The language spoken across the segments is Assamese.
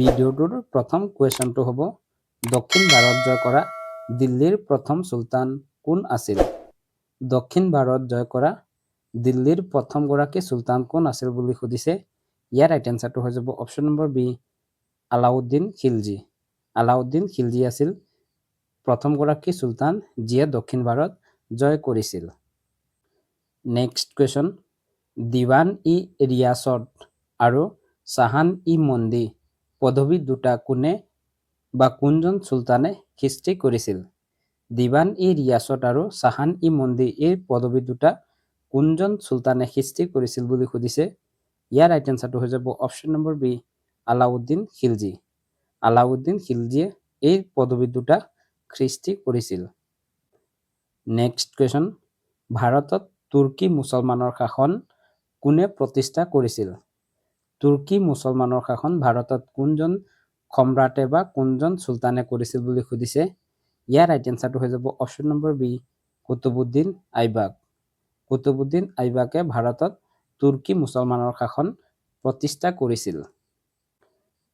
ভিডিওটোৰ প্ৰথম কুৱেশ্যনটো হ'ব দক্ষিণ ভাৰত জয় কৰা দিল্লীৰ প্ৰথম সুলতান কোন আছিল? দক্ষিণ ভাৰত জয় কৰা দিল্লীৰ প্ৰথমগৰাকী সুলতান কোন আছিল বুলি সুধিছে। ইয়াৰ ৰাইট এনচাৰটো হৈ যাব option number B Alauddin Khilji. Alauddin Khilji আছিল প্ৰথমগৰাকী সুলতান যিয়ে দক্ষিণ ভাৰত জয় কৰিছিল। নেক্সট কুৱেশ্যন দিৱান-ই-ৰিয়াসত আৰু চাহান-ই-মন্দি পদবী দুটা কোনে বা কোনজন চুলতানে সৃষ্টি কৰিছিল? দিৱান-ই-ৰিয়াসত আৰু চাহান-ই-মন্দি এই পদবী দুটা কোনজন চুলতানে সৃষ্টি কৰিছিল বুলি সুধিছে। ইয়াৰ ৰাইট এনচাৰটো হৈ যাব option number B Alauddin Khilji. Alauddin খিলজীয়ে এই পদবী দুটা সৃষ্টি কৰিছিল। নেক্সট কুৱেশ্যন ভাৰতত তুৰ্কী মুছলমানৰ শাসন কোনে প্ৰতিষ্ঠা কৰিছিল? তুৰ্কী মুছলমানৰ শাসন ভাৰতত কোনজন সম্ৰাটে বা কোনজন চুলতানে কৰিছিল বুলি সুধিছে। ইয়াৰ ৰাইট এনচাৰটো হৈ যাব option number B Qutbuddin Aibak. Qutbuddin আইবাকে ভাৰতত তুৰ্কী মুছলমানৰ শাসন প্ৰতিষ্ঠা কৰিছিল।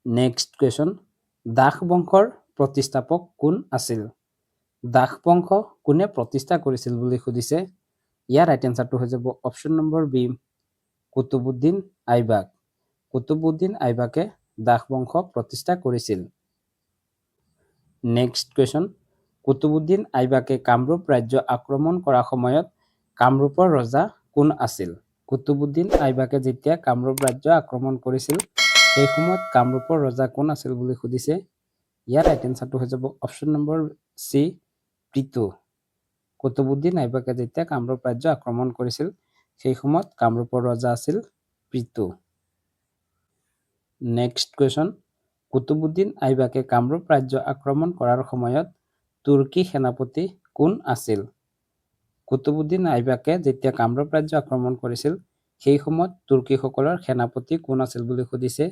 নেক্সট কুৱেশ্যন দাস বংশৰ প্ৰতিষ্ঠাপক কোন আছিল? দাস বংশ কোনে প্ৰতিষ্ঠা কৰিছিল বুলি সুধিছে। ইয়াৰ ৰাইট এনচাৰটো হৈ যাব option number B Qutbuddin Aibak. Qutbuddin আইবাকে দাস বংশ প্ৰতিষ্ঠা কৰিছিল। নেক্সট কুৱেশ্যন কুতুবুদ্দিন আইবাকে কামৰূপ ৰাজ্য আক্ৰমণ কৰাৰ সময়ত কামৰূপৰ ৰজা কোন আছিল? কুতুবুদ্দিন আইবাকে যেতিয়া কামৰূপ ৰাজ্য আক্ৰমণ কৰিছিল সেই সময়ত কামৰূপৰ ৰজা কোন আছিল বুলি সুধিছে। ইয়াৰ ৰাইট এনচাৰটো হৈ যাব অপশ্যন নম্বৰ চি প্ৰীতু। কুতুবুদ্দিন আইবাকে যেতিয়া কামৰূপ ৰাজ্য আক্ৰমণ কৰিছিল সেই সময়ত কামৰূপৰ ৰজা আছিল প্ৰীতু। নেক্সট কুৱেশ্যন কুতুবুদ্দিন আইবাকে কামৰূপ ৰাজ্য আক্ৰমণ কৰাৰ সময়ত তুৰ্কী সেনাপতি কোন আছিল? কুতুবুদ্দিন আইবাকে যেতিয়া কামৰূপ ৰাজ্য আক্ৰমণ কৰিছিল সেই সময়ত তুৰ্কীসকলৰ সেনাপতি কোন আছিল বুলি সুধিছে।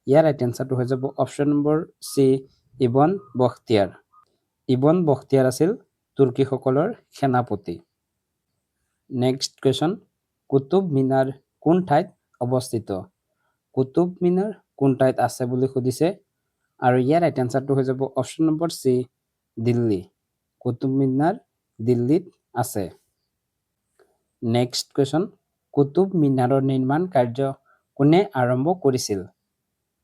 ইয়াৰ ৰাইট এনচাৰটো হৈ যাব option number C ibn Bakhtiyar. Ibn Bakhtiyar আছিল তুৰ্কীসকলৰ সেনাপতি। নেক্সট কুৱেশ্যন কুতুব মিনাৰ কোন ঠাইত অৱস্থিত? কুতুব মিনাৰ কোন ঠাইত আছে বুলি সুধিছে আৰু ইয়াৰ ৰাইট এনচাৰটো হৈ যাব option number C Delhi. Qutub Minar দিল্লীত আছে। নেক্সট কুৱেশ্যন কুতুব মিনাৰৰ নিৰ্মাণ কাৰ্য কোনে আৰম্ভ কৰিছিল?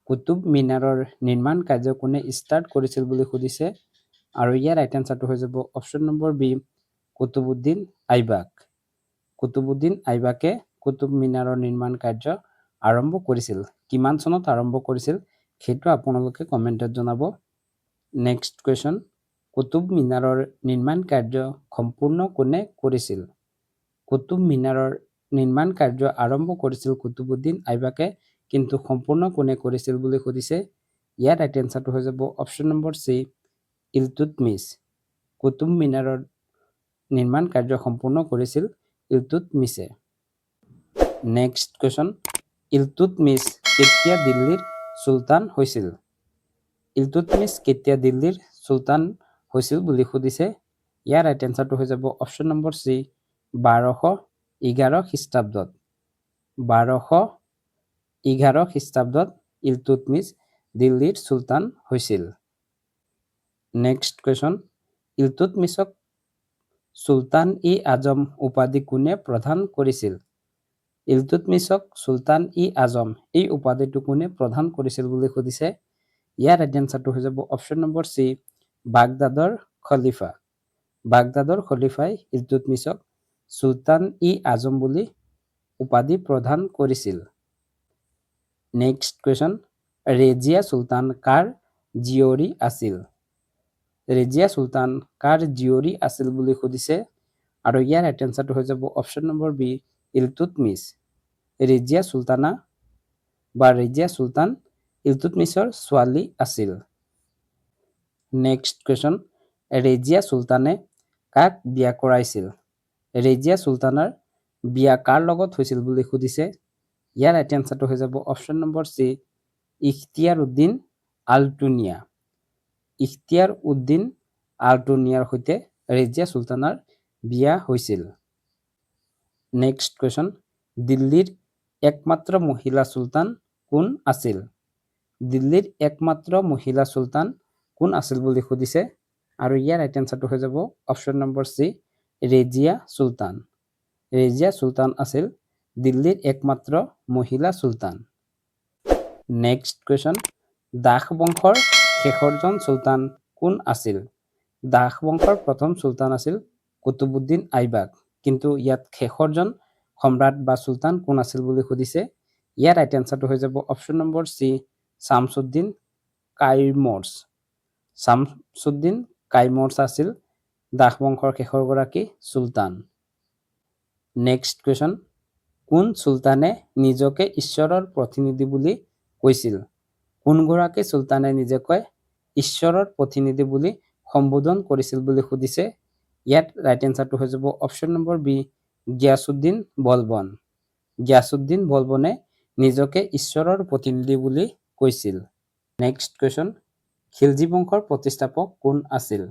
কুতুব মিনাৰৰ নিৰ্মাণ কাৰ্য কোনে ষ্টাৰ্ট কৰিছিল বুলি সুধিছে আৰু ইয়াৰ ৰাইট এনচাৰটো হৈ যাব option number B Qutbuddin Aibak. Qutbuddin আইবাকে কুতুব মিনাৰৰ নিৰ্মাণ কাৰ্য আৰম্ভ কৰিছিল। কিমান চনত আৰম্ভ কৰিছিল সেইটো আপোনালোকে কমেণ্টত জনাব। নেক্সট কুৱেশ্যন কুতুব মিনাৰৰ নিৰ্মাণ কাৰ্য সম্পূৰ্ণ কোনে কৰিছিল? কুতুব মিনাৰৰ নিৰ্মাণ কাৰ্য আৰম্ভ কৰিছিল কুতুবুদ্দিন আইবাকে কিন্তু সম্পূৰ্ণ কোনে কৰিছিল বুলি সুধিছে। ইয়াৰ ৰাইট এনচাৰটো হৈ যাব option number C Iltutmish. Qutub মিনাৰৰ নিৰ্মাণ কাৰ্য সম্পূৰ্ণ কৰিছিল ইলতুৎমিছে। নেক্সট কুৱেশ্যন ইলতুৎমিছ কেতিয়া দিল্লীৰ চুলতান হৈছিল? ইলতুৎমিছ কেতিয়া দিল্লীৰ চুলতান হৈছিল বুলি সুধিছে। ইয়াৰ ৰাইট এনচাৰটো হৈ যাব অপশ্যন নম্বৰ চি 1211 খ্ৰীষ্টাব্দত। 1211 খ্ৰীষ্টাব্দত ইলতুৎমিছ দিল্লীৰ চুলতান হৈছিল। নেক্সট কুৱেশ্যন ইলতুৎমিছক চুলতান-ই-আজম উপাধি কোনে প্ৰদান কৰিছিল? ইলতুৎমিছক চুলতান-ই-আজম এই উপাধিটো কোনে প্ৰদান কৰিছিল বুলি সুধিছে। ইয়াৰ ৰাইট এনচাৰটো হৈ যাব অপশ্যন নম্বৰ চি বাগদাদৰ খলিফা। বাগদাদৰ খলিফাই ইলতুৎমিছক চুলতান-ই-আজম বুলি উপাধি প্ৰদান কৰিছিল। নেক্সট কুৱেশ্যন ৰেজিয়া চুলতান কাৰ জীয়ৰী আছিল? ৰেজিয়া চুলতান কাৰ জীয়ৰী আছিল বুলি সুধিছে আৰু ইয়াৰ ৰাইট এনচাৰটো হৈ যাব option number B Iltutmish. Razia Sultana বা ৰেজিয়া চুলতান ইলতুৎমিছৰ ছোৱালী আছিল। নেক্সট কুৱেশ্যন ৰেজিয়া চুলতানে কাক বিয়া কৰাইছিল? ৰেজিয়া চুলতানৰ বিয়া কাৰ লগত হৈছিল বুলি সুধিছে। ইয়াৰ ৰাইট এনচাৰটো হৈ যাব option number C Ikhtiyar Uddin Altunia. Ikhtiyar Uddin আল-টুনিয়াৰ সৈতে ৰেজিয়া চুলতানৰ বিয়া হৈছিল। নেক্সট কুৱেশ্যন দিল্লীৰ একমাত্ৰ মহিলা চুলতান কোন আছিল? দিল্লীৰ একমাত্ৰ মহিলা চুলতান কোন আছিল বুলি সুধিছে আৰু ইয়াৰ ৰাইট এনসাৰটো হৈ যাব অপশ্যন নম্বৰ সি ৰেজিয়া চুলতান। ৰেজিয়া চুলতান আছিল দিল্লীৰ একমাত্ৰ মহিলা চুলতান। নেক্সট কুৱেশ্যন, দাস বংশৰ শেষৰজন চুলতান কোন আছিল? দাস বংশৰ প্ৰথম চুলতান আছিল কুতুবুদ্দিন আইবাক, কিন্তু ইয়াত শেষৰজন সম্ৰাট বা চুলতান কোন আছিল বুলি সুধিছে। ইয়াৰ ৰাইট এনসাৰটো হৈ যাব অপশ্যন নম্বৰ সি শামছুদ্দিন কাইমৰ্ছ। শামছুদ্দিন কাইমৰ্ছ আছিল দাস বংশৰ শেষৰগৰাকী চুলতান। নেক্সট কুৱেশ্যন, কোন চুলতানে নিজকে ঈশ্বৰৰ প্ৰতিনিধি বুলি কৈছিল? কোনগৰাকী চুলতানে নিজকে ঈশ্বৰৰ প্ৰতিনিধি বুলি সম্বোধন কৰিছিল বুলি সুধিছে। ইয়াত ৰাইট এনসাৰটো হৈ যাব option number B Giasuddin Balban. Giasuddin বলবনে নিজকে ঈশ্বৰৰ প্ৰতিনিধি বুলি কৈছিল। নেক্সট কুৱেশ্যন, খিলজী বংশৰ প্ৰতিষ্ঠাপক কোন আছিল?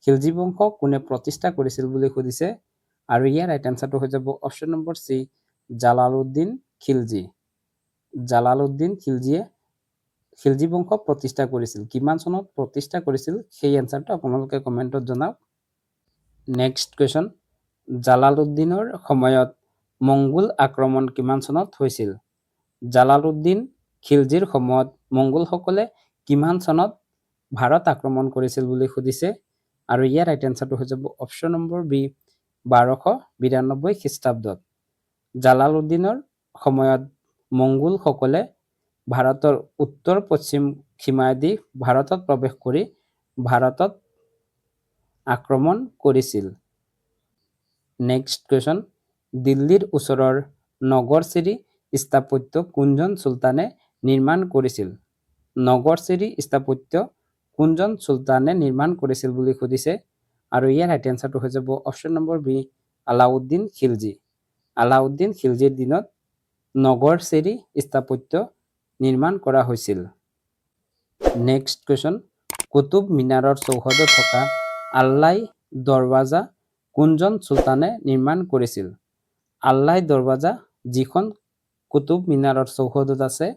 খিলজী বংশ কোনে প্ৰতিষ্ঠা কৰিছিল বুলি সুধিছে আৰু ইয়াৰ ৰাইট এনসাৰটো হৈ যাব অপশ্যন নম্বৰ সি জালালুদ্দিন খিলজী। জালালুদ্দিন খিলজীয়ে খিলজী বংশ প্ৰতিষ্ঠা কৰিছিল। কিমান চনত প্ৰতিষ্ঠা কৰিছিল সেই এনসাৰটো আপোনালোকে কমেণ্টত জনাওক। নেক্সট কুৱেশ্যন, জালালুদ্দিনৰ সময়ত মংগোল আক্ৰমণ কিমান চনত হৈছিল? জালালুদ্দিন খিলজীৰ সময়ত মংগোলসকলে কিমান চনত ভাৰত আক্ৰমণ কৰিছিল বুলি সুধিছে আৰু ইয়াৰ ৰাইট এনসাৰটো হৈ যাব অপশ্যন নম্বৰ বি 1292 খ্ৰীষ্টাব্দত। জালালুদ্দিনৰ সময়ত মংগোলসকলে ভাৰতৰ উত্তৰ পশ্চিম সীমাদি ভাৰতত প্ৰৱেশ কৰি ভাৰতত আক্ৰমণ কৰিছিল। নেক্সট কুৱেশ্যন, দিল্লীৰ ওচৰৰ নগৰচিৰি স্থাপত্য কোনজন চুলতানে নিৰ্মাণ কৰিছিল? নগৰচিৰি স্থাপত্য কোনজন চুলতানে নিৰ্মাণ কৰিছিল বুলি সুধিছে আৰু ইয়াৰ ৰাইট এনসাৰটো হৈ যাব option number B Alauddin Khilji. Alauddin খিলজীৰ দিনত নগৰচিৰি স্থাপত্য নিৰ্মাণ কৰা হৈছিল। নেক্সট কুৱেশ্যন, কুতুব মিনাৰৰ চৌহদত থকা আল্লাই দৰৱাজা কোনজন চুলতানে নিৰ্মাণ কৰিছিল? আল্লাই দৰৱাজা যিখন কুতুব মিনাৰৰ চৌহদত আছে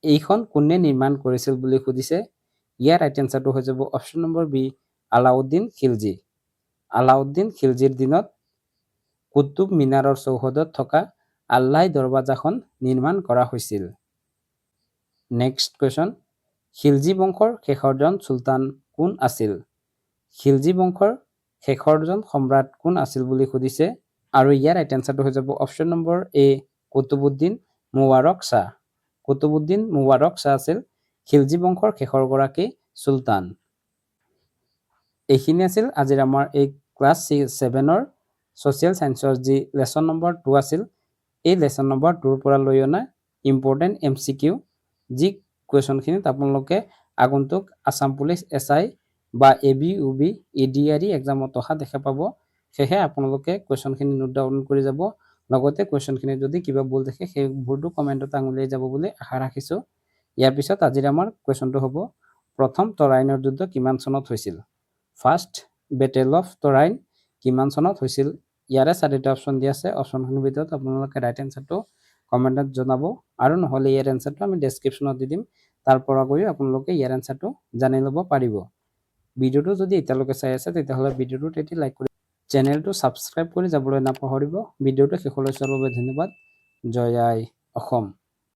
এইখন কোনে নিৰ্মাণ কৰিছিল বুলি সুধিছে। ইয়াৰ ৰাইট এনসাৰটো হৈ যাব option number B Alauddin Khilji. Alauddin খিলজীৰ দিনত কুতুব মিনাৰৰ চৌহদত থকা আল্লাই দৰৱাজাখন নিৰ্মাণ কৰা হৈছিল। নেক্সট কুৱেশ্যন, খিলজী বংশৰ শেষৰজন চুলতান কোন আছিল? খিলজী বংশৰ শেষৰজন সম্ৰাট কোন আছিল বুলি সুধিছে আৰু ইয়াৰ ৰাইট এনসাৰটো হৈ যাব অপশ্যন নম্বৰ এ কুতুবুদ্দিন মুবাৰক শ্বাহ। কুতুবুদ্দিন মুবাৰক শ্বাহ আছিল খিলজী বংশৰ শেষৰগৰাকী চুলতান। এইখিনি আছিল আজিৰ আমাৰ এই ক্লাছ 7ৰ ছ'চিয়েল ছায়েন্সৰ যি লেচন নম্বৰ 2 আছিল। এই লেচন নম্বৰ 2ৰ পৰা লৈ অনা ইম্পৰ্টেণ্ট MCQ যি কুৱেশ্যনখিনিত আপোনালোকে আগন্তুক আছাম পুলিচ SI বা ABUB EDRE এক্সামত অহা দেখা পাব। সেয়েহে আপোনালোকে কুৱেশ্যনখিনি নোট ডাউন কৰি যাব। লগতে কুৱেশ্যনখিনি যদি কিবা ভুল দেখে সেই ভুলটো কমেণ্টত আঙুলিয়াই যাব বুলি আশা ৰাখিছোঁ। ইয়াৰ পিছত আজিৰ আমাৰ কুৱেশ্যনটো হ'ব প্ৰথম তৰাইনৰ যুদ্ধ কিমান চনত হৈছিল? ফাৰ্ষ্ট বেটেল অফ তৰাইন কিমান চনত হৈছিল? ইয়াৰে 4টা অপশ্যন দিয়া আছে। অপশ্যনখিনিৰ ভিতৰত আপোনালোকে ৰাইট এনসাৰটো কমেণ্টত জনাব আৰু নহ'লে ইয়াৰ এনসাৰটো আমি ডেছক্ৰিপশ্যনত দি দিম। তাৰ পৰা গৈ আপোনালোকে ইয়াৰ এনসাৰটো জানি ল'ব পাৰিব। ভিডিঅ'টো যদি এতিয়ালৈকে চাই আছে তেতিয়াহ'লে ভিডিঅ'টোত এটি লাইক কৰি চেনেলটো ছাবস্ক্ৰাইব কৰি যাবলৈ নাপাহৰিব। ভিডিঅ'টো শেষলৈ চোৱাৰ বাবে ধন্যবাদ। জয় আই অসম।